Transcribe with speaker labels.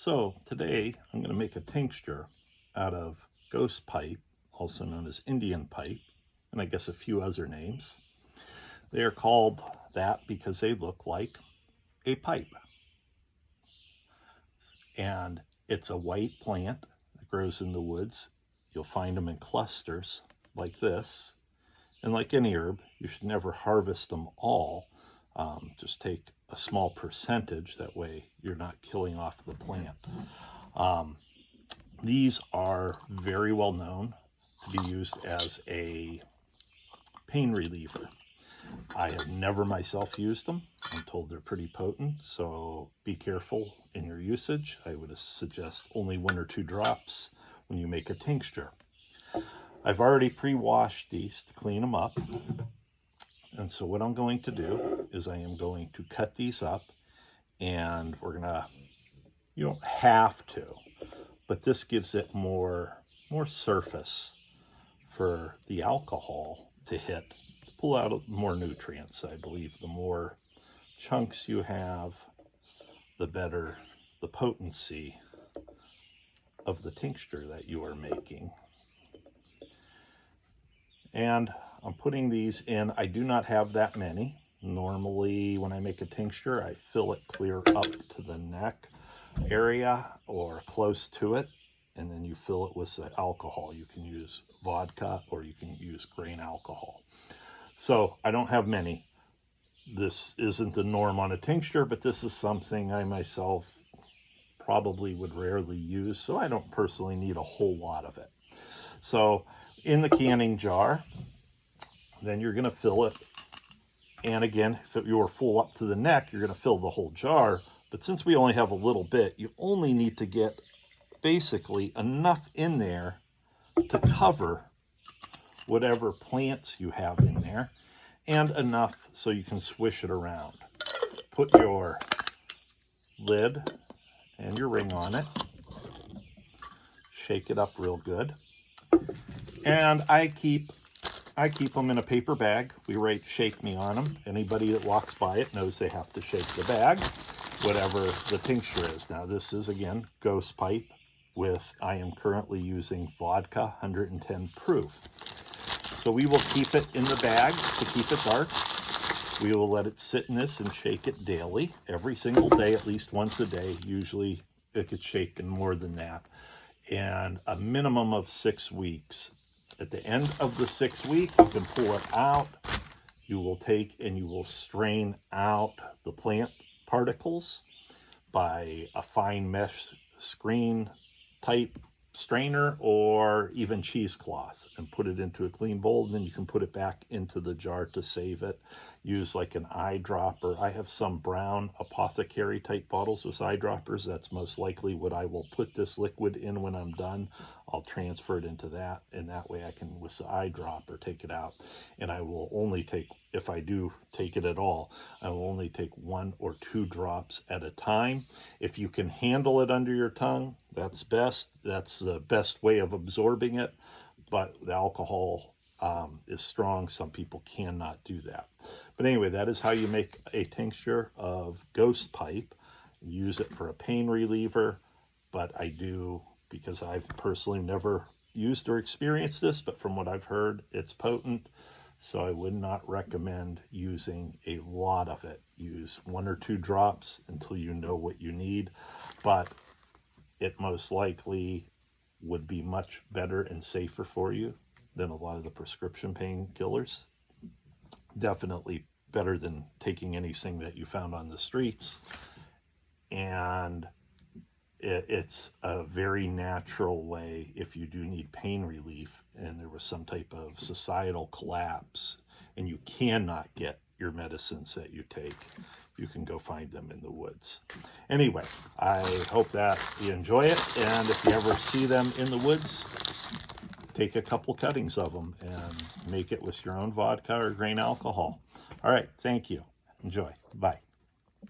Speaker 1: So today I'm going to make a tincture out of ghost pipe, also known as Indian pipe, and I guess a few other names. They are called that because they look like a pipe. And it's a white plant that grows in the woods. You'll find them in clusters like this. And like any herb, you should never harvest them all. Just take a small percentage. That way you're not killing off the plant. These are very well known to be used as a pain reliever. I have never myself used them. I'm told they're pretty potent, so be careful in your usage. I would suggest only 1 or 2 drops when you make a tincture. I've already pre-washed these to clean them up. And so what I'm going to do is I am going to cut these up, and we're gonna, you don't have to, but this gives it more surface for the alcohol to hit, to pull out more nutrients. I believe the more chunks you have, the better the potency of the tincture that you are making. And I'm putting these in. I do not have that many. Normally when I make a tincture, I fill it clear up to the neck area or close to it, and then you fill it with the alcohol. You can use vodka or you can use grain alcohol. So I don't have many. This isn't the norm on a tincture, but this is something I myself probably would rarely use, so I don't personally need a whole lot of it. So in the canning jar, then you're going to fill it. And again, if you are full up to the neck, you're going to fill the whole jar. But since we only have a little bit, you only need to get basically enough in there to cover whatever plants you have in there, and enough so you can swish it around. Put your lid and your ring on it. Shake it up real good. And I keep them in a paper bag. We write "shake me" on them. Anybody that walks by it knows they have to shake the bag, whatever the tincture is. Now this is, again, ghost pipe with, I am currently using vodka 110 proof. So we will keep it in the bag to keep it dark. We will let it sit in this and shake it daily, every single day, at least once a day. Usually it gets shaken more than that. And a minimum of 6 weeks. At the end of the 6th week, you can pull it out. You will take and you will strain out the plant particles by a fine mesh screen type strainer or even cheesecloth, and put it into a clean bowl, and then you can put it back into the jar to save it. Use like an eyedropper. I have some brown apothecary type bottles with eyedroppers. That's most likely what I will put this liquid in when I'm done. I'll transfer it into that, and that way I can, with the eyedropper, take it out. And I will only take, if I do take it at all, I will only take 1 or 2 drops at a time. If you can handle it under your tongue, that's best. That's the best way of absorbing it. But the alcohol is strong. Some people cannot do that. But anyway, that is how you make a tincture of ghost pipe. Use it for a pain reliever, but I do, because I've personally never used or experienced this, but from what I've heard, it's potent. So I would not recommend using a lot of it. Use 1 or 2 drops until you know what you need, but it most likely would be much better and safer for you than a lot of the prescription painkillers. Definitely better than taking anything that you found on the streets. And it's a very natural way if you do need pain relief and there was some type of societal collapse and you cannot get your medicines that you take. You can go find them in the woods. Anyway, I hope that you enjoy it, and if you ever see them in the woods, take a couple cuttings of them and make it with your own vodka or grain alcohol. All right, thank you. Enjoy. Bye.